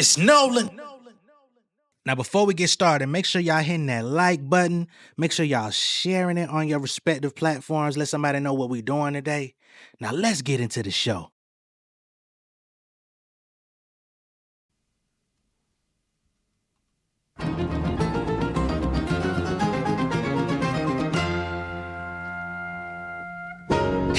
It's Nolan. Now, before we get started, make sure y'all hitting that like button. Make sure y'all sharing it on your respective platforms. Let somebody know what we're doing today. Now, let's get into the show.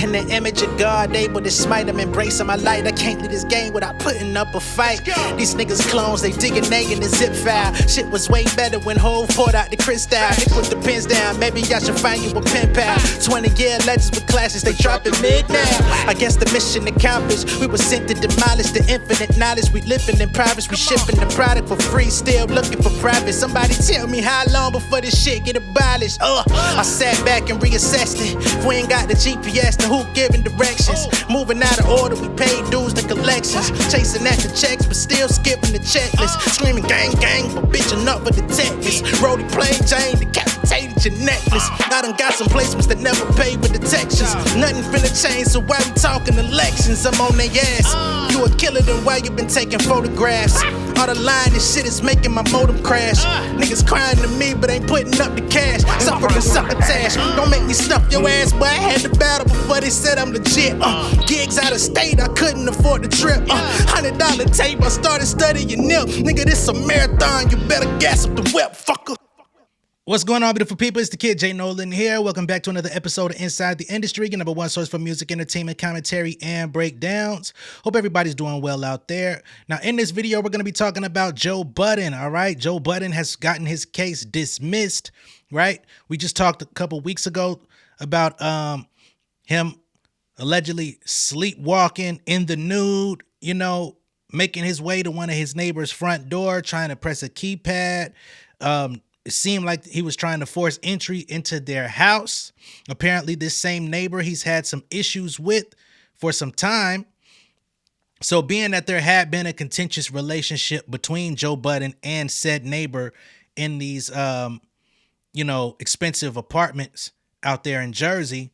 In the image of God, able to smite him, embracing my light. I can't leave this game without putting up a fight. These niggas clones, they digging in the zip file. Shit was way better when Hov poured out the crystal. They put the pins down, maybe I should find you a pen pal. 20-year legends with classes, they dropping mid now. I guess the mission accomplished. We were sent to demolish the infinite knowledge. We living in privates, we shipping the product for free, still looking for profit. Somebody tell me how long before this shit get abolished. I sat back and reassessed it. If we ain't got the GPS, then who giving directions? Moving out of order, we paid dues to collections. Chasing at the checks, but still skipping the checklist. Screaming gang gang, but bitching up for the detectives. Rolly plain Jane, decapitated your necklace. I done got some placements that never paid with detections. Nothing finna change, so why we talking elections? I'm on their ass. You a killer, then why you been taking photographs? All the line, this shit is making my modem crash. Niggas crying to me, but ain't putting up the cash. Sucker and succotash. Don't make me stuff your ass, boy. I had to battle before they said I'm legit. Gigs out of state, I couldn't afford the trip. $100 tape, I started studying nip. Nigga, this a marathon, you better gas up the whip, fucker. What's going on, beautiful people? It's the kid J Nolan here. Welcome back to another episode of Inside the Industry, your number one source for music, entertainment, commentary, and breakdowns. Hope everybody's doing well out there. Now, in this video, we're going to be talking about Joe Budden, all right? Joe Budden has gotten his case dismissed, right? We just talked a couple weeks ago about him allegedly sleepwalking in the nude, making his way to one of his neighbor's front door, trying to press a keypad. It seemed like he was trying to force entry into their house. Apparently, this same neighbor he's had some issues with for some time. So being that there had been a contentious relationship between Joe Budden and said neighbor in these, expensive apartments out there in Jersey,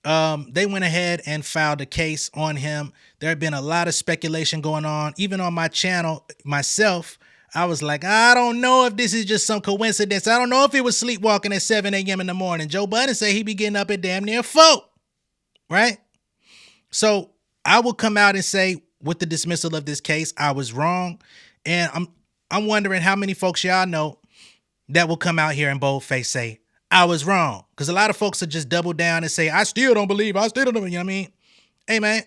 they went ahead and filed a case on him. There had been a lot of speculation going on. Even on my channel, myself, I was like, I don't know if this is just some coincidence. I don't know if he was sleepwalking at 7 a.m. in the morning. Joe Budden said he be getting up at damn near 4, right? So I will come out and say with the dismissal of this case, I was wrong. And I'm wondering how many folks y'all know that will come out here and boldface say, I was wrong. Because a lot of folks will just double down and say, I still don't believe, I still don't know, you know what I mean? Hey, man,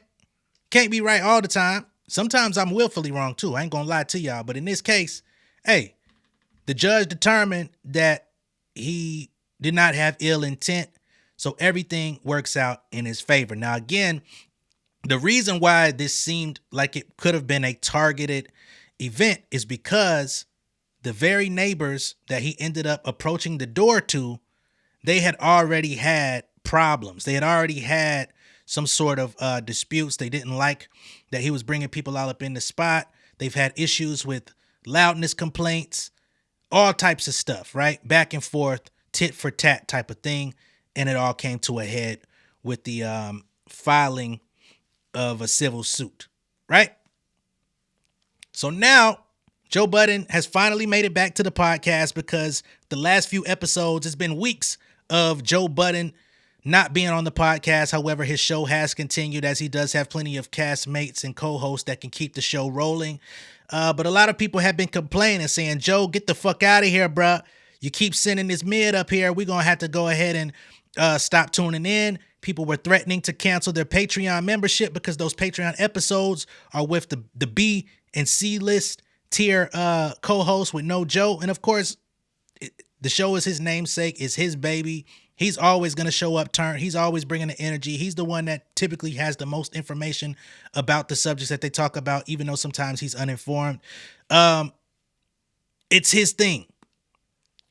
can't be right all the time. Sometimes I'm willfully wrong too. I ain't gonna lie to y'all. But in this case, hey, the judge determined that he did not have ill intent. So everything works out in his favor. Now, again, the reason why this seemed like it could have been a targeted event is because the very neighbors that he ended up approaching the door to, they had already had problems. They had already had some sort of disputes. They didn't like that he was bringing people all up in the spot. They've had issues with loudness complaints, all types of stuff, right? Back and forth, tit for tat type of thing. And it all came to a head with the filing of a civil suit, right? So now Joe Budden has finally made it back to the podcast because the last few episodes, it's been weeks of Joe Budden not being on the podcast. However, his show has continued as he does have plenty of castmates and co-hosts that can keep the show rolling. But a lot of people have been complaining, saying, Joe, get the fuck out of here, bruh. You keep sending this mid up here. We're going to have to go ahead and stop tuning in. People were threatening to cancel their Patreon membership because those Patreon episodes are with the B and C list tier co-hosts with no Joe. And of course, the show is his namesake, is his baby. He's always going to show up turn. He's always bringing the energy. He's the one that typically has the most information about the subjects that they talk about, even though sometimes he's uninformed. It's his thing.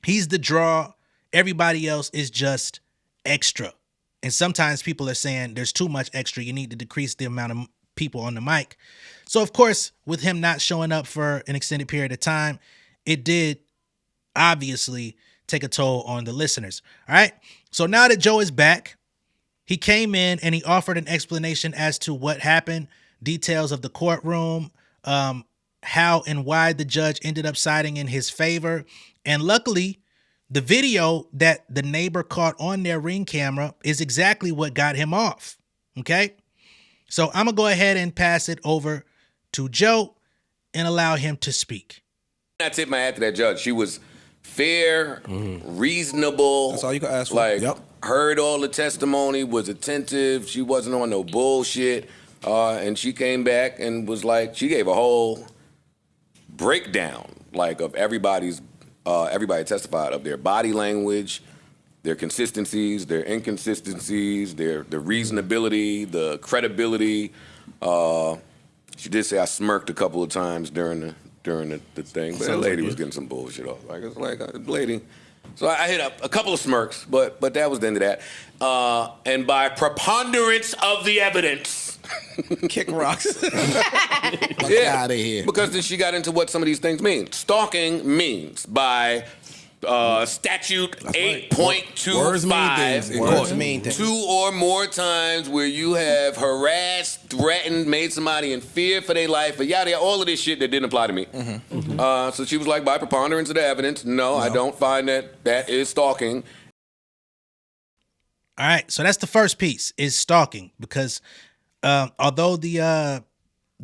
He's the draw. Everybody else is just extra. And sometimes people are saying there's too much extra. You need to decrease the amount of people on the mic. So, of course, with him not showing up for an extended period of time, it did obviously take a toll on the listeners. All right. So now that Joe is back, he came in and he offered an explanation as to what happened, details of the courtroom, how and why the judge ended up siding in his favor. And luckily, the video that the neighbor caught on their Ring camera is exactly what got him off. Okay? So I'm going to go ahead and pass it over to Joe and allow him to speak. I tip my hat to that judge. She was fair, reasonable. That's all you can ask for. Like, heard all the testimony, was attentive. She wasn't on no bullshit. And she came back and was like, she gave a whole breakdown, like, of everybody testified, of their body language, their consistencies, their inconsistencies, their reasonability, the credibility. She did say I smirked a couple of times during the thing, but that lady was getting some bullshit off. Like, it's like a lady. So I hit up a couple of smirks, but that was the end of that. And by preponderance of the evidence, kick rocks. Yeah, out of here. because then she got into what some of these things mean. Stalking means by statute 8.25, Words mean things. Words mean things. 2 or more times where you have harassed, threatened, made somebody in fear for their life, or yada, all of this shit that didn't apply to me. So she was like, by preponderance of the evidence, no, I don't find that is stalking. All right, so that's the first piece, is stalking, because although the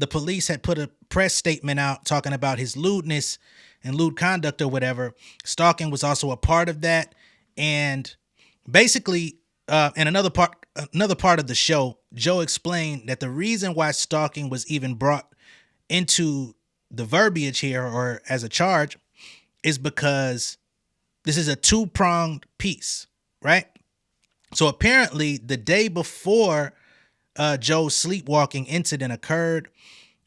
police had put a press statement out talking about his lewdness and lewd conduct or whatever, stalking was also a part of that. And basically, in another part of the show, Joe explained that the reason why stalking was even brought into the verbiage here, or as a charge, is because this is a two-pronged piece, right? So apparently, the day before Joe's sleepwalking incident occurred,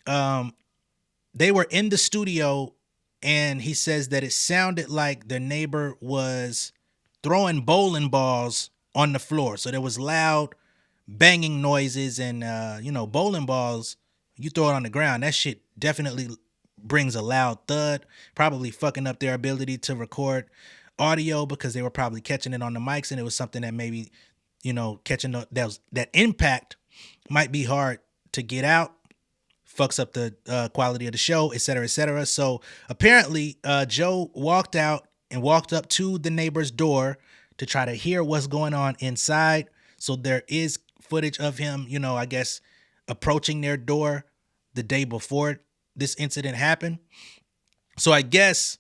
they were in the studio, and he says that it sounded like their neighbor was throwing bowling balls on the floor. So there was loud banging noises, and bowling balls, you throw it on the ground, that shit definitely brings a loud thud, probably fucking up their ability to record audio, because they were probably catching it on the mics, and it was something that maybe, catching that impact might be hard to get out, fucks up the quality of the show, et cetera, et cetera. So apparently Joe walked out and walked up to the neighbor's door to try to hear what's going on inside. So there is footage of him, I guess, approaching their door the day before this incident happened. So I guess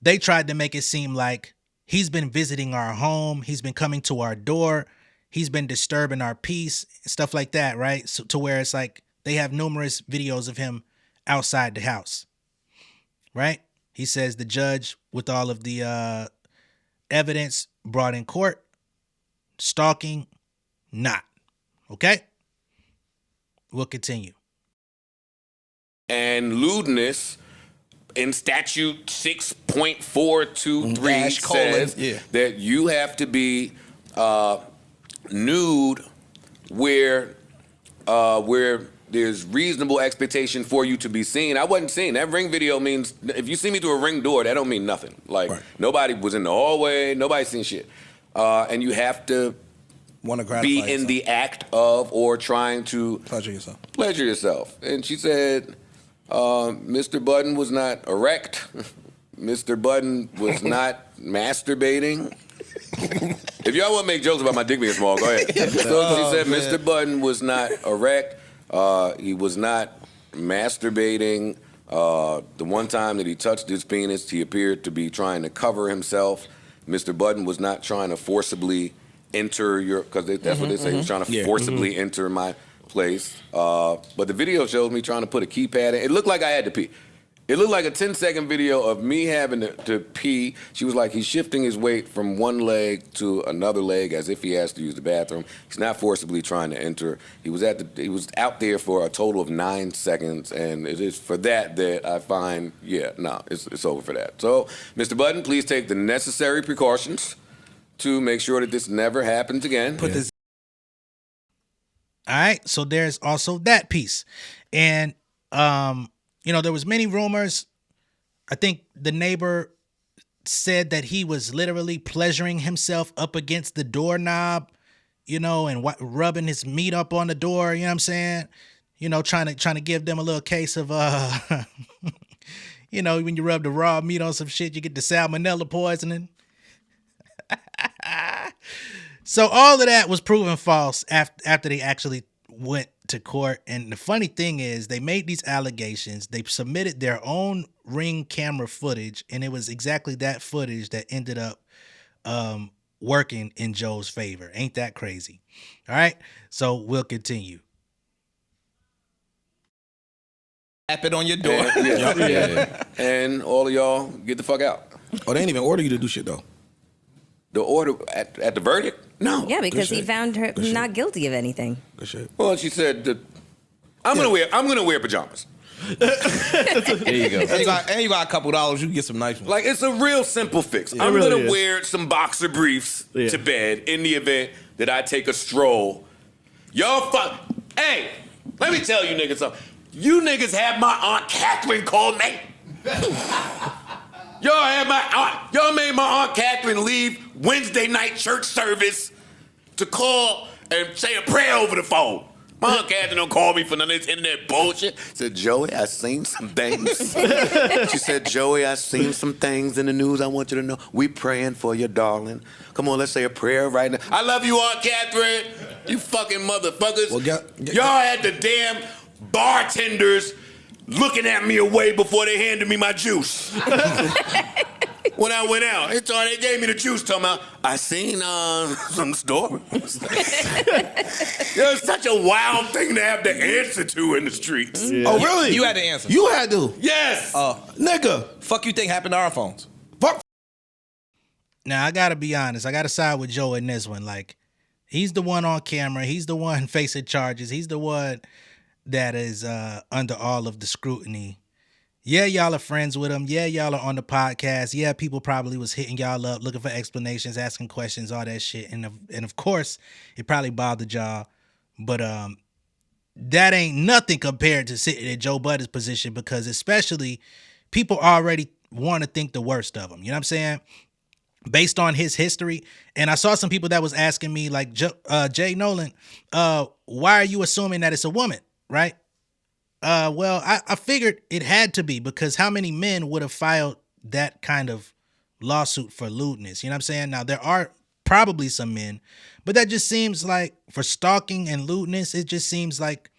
they tried to make it seem like he's been visiting our home, he's been coming to our door, he's been disturbing our peace, stuff like that, right? So to where it's like they have numerous videos of him outside the house, right? He says the judge, with all of the evidence brought in court, stalking, not. Okay? We'll continue. And lewdness in statute 6.423 says that you have to be nude where there's reasonable expectation for you to be seen. I wasn't seen. That Ring video means, if you see me through a Ring door, that don't mean nothing. Like, nobody was in the hallway, nobody seen shit. And you have to be in the act of or trying to pleasure yourself. And she said, Mr. Budden was not erect. Mr. Budden was not masturbating. If y'all want to make jokes about my dick being small, go ahead. So she said Mr. Budden was not erect. He was not masturbating. The one time that he touched his penis, he appeared to be trying to cover himself. Mr. Budden was not trying to forcibly enter because that's what they say. He was trying to forcibly enter my place. But the video shows me trying to put a keypad in. It looked like I had to pee. It looked like a 10-second video of me having to pee. She was like, he's shifting his weight from one leg to another leg as if he has to use the bathroom. He's not forcibly trying to enter. He was out there for a total of 9 seconds, and it is for that I find, it's over for that. So, Mr. Budden, please take the necessary precautions to make sure that this never happens again. All right, so there's also that piece. And there was many rumors. I think the neighbor said that he was literally pleasuring himself up against the doorknob, and rubbing his meat up on the door, you know what I'm saying? Trying to give them a little case of You know, when you rub the raw meat on some shit, you get the salmonella poisoning. So all of that was proven false after they actually went to court. And the funny thing is, they made these allegations. They submitted their own Ring camera footage, and it was exactly that footage that ended up working in Joe's favor. Ain't that crazy? All right, so we'll continue. Tap it on your door. Yeah. And all of y'all get the fuck out. Oh, they didn't even order you to do shit though. The order at the verdict? No. Yeah, because he shit. found her Good shit. not guilty of anything. Good shit. Well, she said that I'm gonna wear pajamas. There you go. And you got a couple dollars. You can get some nice ones. Like, it's a real simple fix. I'm really gonna is. wear some boxer briefs to bed in the event that I take a stroll. Y'all Hey, let me tell you niggas something. You niggas have my Aunt Catherine call me. Y'all made my Aunt Catherine leave Wednesday night church service to call and say a prayer over the phone. My Aunt Catherine don't call me for none of this internet bullshit. Said, Joey, I seen some things. She said, Joey, I seen some things in the news I want you to know. We praying for you, darling. Come on, let's say a prayer right now. I love you, Aunt Catherine. You fucking motherfuckers. Well, y'all had the damn bartenders looking at me away before they handed me my juice. When I went out, they gave me the juice, talking about, I seen some stories. It was such a wild thing to have to answer to in the streets. Yeah. Oh, really? You had to answer. You had to. Yes. Nigga. Fuck you think happened to our phones? Fuck. Now, I got to be honest. I got to side with Joe in this one. Like, he's the one on camera. He's the one facing charges. He's the one that is under all of the scrutiny. Yeah, y'all are friends with him. Yeah, y'all are on the podcast. Yeah, people probably was hitting y'all up, looking for explanations, asking questions, all that shit. And of course, it probably bothered y'all. But that ain't nothing compared to sitting in Joe Budden's position, because especially people already want to think the worst of him. You know what I'm saying? Based on his history. And I saw some people that was asking me, like, J Nolan, why are you assuming that it's a woman, right? Well, I figured it had to be, because how many men would have filed that kind of lawsuit for lewdness? You know what I'm saying? Now, there are probably some men, but that just seems like, for stalking and lewdness, it just seems like,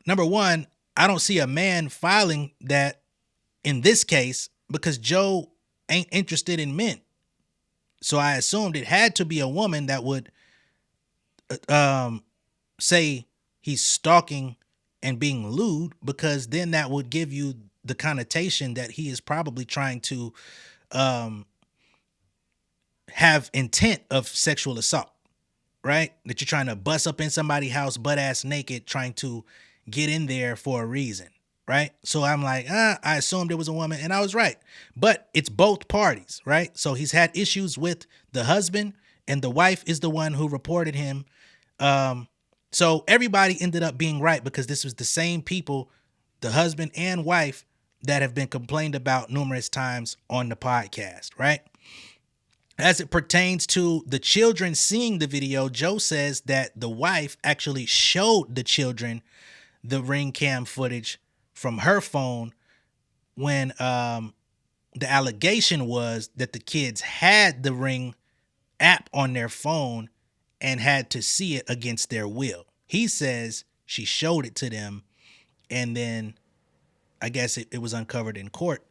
number one, I don't see a man filing that in this case, because Joe ain't interested in men. So I assumed it had to be a woman that would say he's stalking and being lewd, because then that would give you the connotation that he is probably trying to have intent of sexual assault, right? That you're trying to bust up in somebody's house butt ass naked, trying to get in there for a reason, right? So I'm like, I assumed it was a woman, and I was right. But it's both parties, right? So he's had issues with the husband, and the wife is the one who reported him. So everybody ended up being right, because this was the same people, the husband and wife, that have been complained about numerous times on the podcast, right? As it pertains to the children seeing the video, Joe says that the wife actually showed the children the Ring cam footage from her phone when the allegation was that the kids had the Ring app on their phone and had to see it against their will. He says she showed it to them, and then I guess it was uncovered in court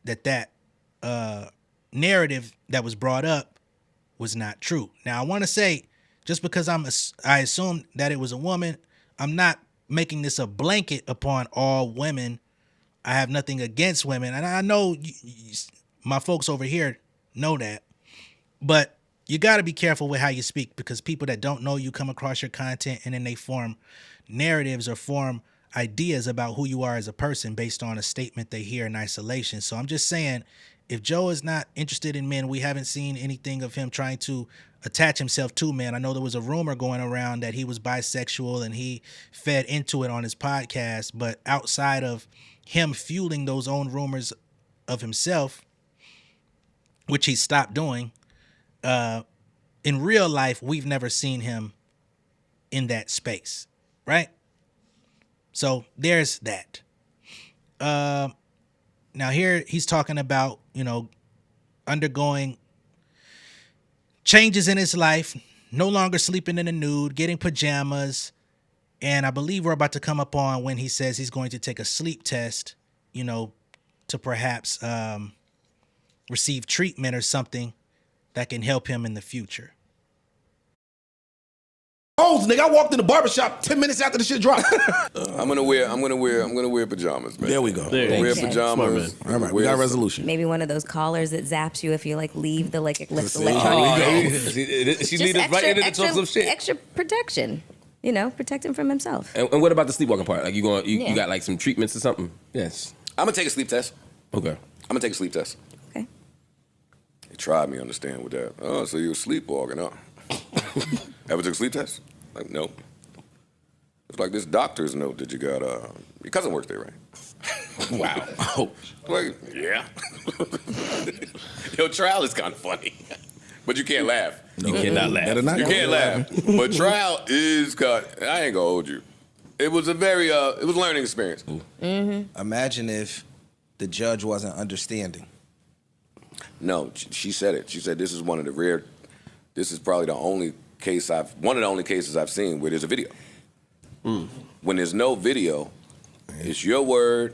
that narrative that was brought up was not true. Now, I want to say, just because I assumed that it was a woman, I'm not making this a blanket upon all women. I have nothing against women, and I know my folks over here know that, but you got to be careful with how you speak, because people that don't know you come across your content, and then they form narratives or form ideas about who you are as a person based on a statement they hear in isolation. So I'm just saying, if Joe is not interested in men, we haven't seen anything of him trying to attach himself to men. I know there was a rumor going around that he was bisexual, and he fed into it on his podcast, but outside of him fueling those own rumors of himself, which he stopped doing, in real life, we've never seen him in that space, right? So there's that. Now here he's talking about, undergoing changes in his life, no longer sleeping in the nude, getting pajamas. And I believe we're about to come up on when he says he's going to take a sleep test, to perhaps receive treatment or something that can help him in the future. Oh, nigga, I walked in the barbershop 10 minutes after the shit dropped. I'm gonna wear pajamas, man. There we go. Wear pajamas. All right, we got a resolution. Maybe one of those collars that zaps you if you leave the electronic. She lead us right into some shit. Extra protection. Protect him from himself. And what about the sleepwalking part? Like you got like some treatments or something? Yes. I'm gonna take a sleep test. Okay. I'm gonna take a sleep test. Okay. They tried me, understand with that. Oh, so you're sleepwalking, huh? Ever took a sleep test? Like, no. It's like this doctor's note that you got. Your cousin works there, right? Wow. Oh. Like, yeah. Your trial is kind of funny, but you can't laugh. No, you cannot laugh. You can't laugh. But trial is kind. I ain't gonna hold you. It was a very it was a learning experience. Mm-hmm. Imagine if the judge wasn't understanding. No, she said it. She said this is one of the rare. This is probably one of the only cases I've seen where there's a video. When there's no video, it's your word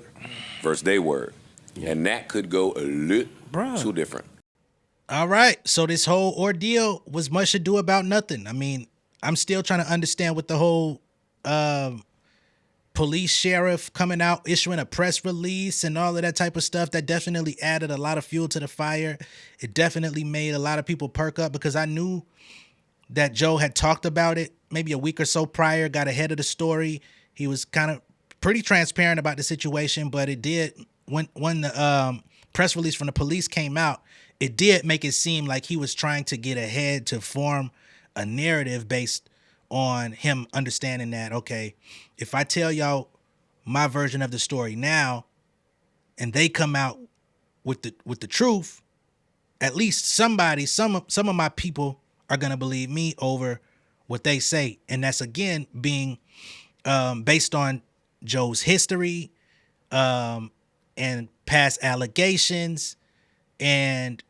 versus their word, and that could go a little different. All right, so this whole ordeal was much ado about nothing. I mean, I'm still trying to understand what the whole police sheriff coming out, issuing a press release and all of that type of stuff. That definitely added a lot of fuel to the fire. It definitely made a lot of people perk up because I knew that Joe had talked about it maybe a week or so prior, got ahead of the story. He was kind of pretty transparent about the situation, but it did, when the press release from the police came out, it did make it seem like he was trying to get ahead to form a narrative based on him understanding that, okay, if I tell y'all my version of the story now and they come out with the truth, at least some of my people are going to believe me over what they say. And that's, again, being based on Joe's history and past allegations and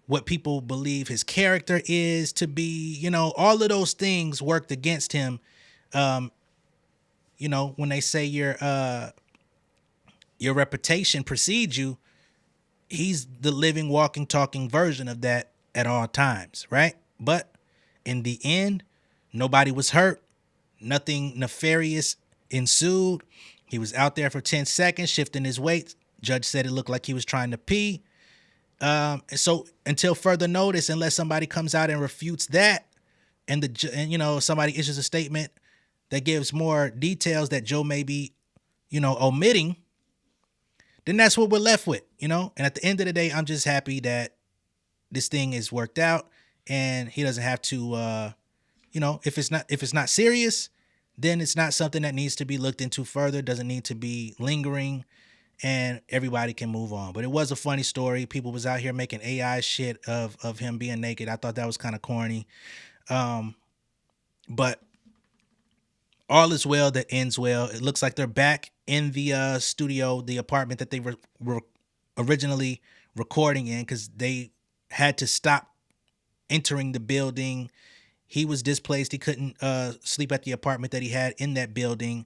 what people believe his character is to be. All of those things worked against him. When they say your reputation precedes you, he's the living, walking, talking version of that at all times, right? But in the end, nobody was hurt. Nothing nefarious ensued. He was out there for 10 seconds, shifting his weight. Judge said it looked like he was trying to pee. So until further notice, unless somebody comes out and refutes that, and somebody issues a statement that gives more details that Joe may be, omitting, then that's what we're left with, And at the end of the day, I'm just happy that this thing is worked out, and he doesn't have to, if it's not serious, then it's not something that needs to be looked into further. Doesn't need to be lingering, and everybody can move on. But it was a funny story. People was out here making AI shit of him being naked. I thought that was kind of corny, but all is well that ends well. It looks like they're back in the studio, the apartment that they were originally recording in, because they had to stop entering the building. He was displaced. He couldn't sleep at the apartment that he had in that building.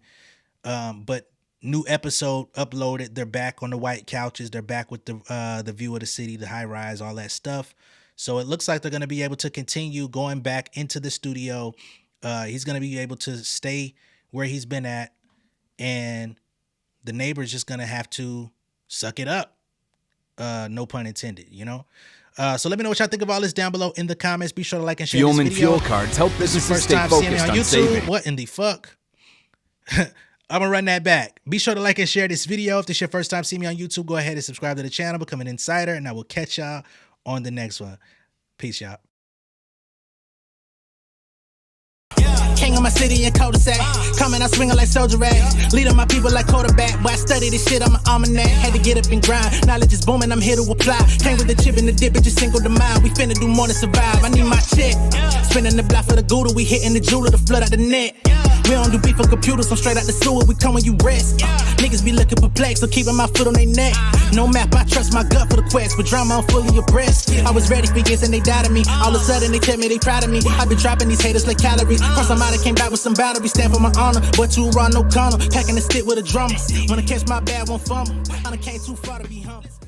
But new episode uploaded. They're back on the white couches. They're back with the view of the city, the high rise, all that stuff. So it looks like they're going to be able to continue going back into the studio. He's going to be able to stay where he's been at, and the neighbor's just going to have to suck it up. No pun intended, So let me know what y'all think of all this down below in the comments. Be sure to like and share this video. Fuel cards help businesses stay focused on saving. What in the fuck? I'm going to run that back. Be sure to like and share this video. If this is your first time seeing me on YouTube, go ahead and subscribe to the channel, become an insider, and I will catch y'all on the next one. Peace, y'all. King of my city and cul-de-sac. Coming out swinging like soldier rag. Leading my people like quarterback. Boy, I study this shit, I'm an almanac. Had to get up and grind. Knowledge is booming, I'm here to apply. Came with the chip and the dip, it just single the mind. We finna do more than survive. I need my check. Spinning the block for the Gouda, we hitting the jeweler to flood out the net. We don't do beef on computers, I'm straight out the sewer, we come when you rest. Niggas be looking perplexed, so keeping my foot on their neck. No map, I trust my gut for the quest, but drama, I'm fully abreast. I was ready for years and they doubted me. All of a sudden they tell me they proud of me. I been dropping these haters like calories. Cross them out, I came back with some boundaries. Stand for my honor, but too raw, no corner. Packing the stick with a drummer. Wanna catch my bad, won't fumble. I done came too far to be humble.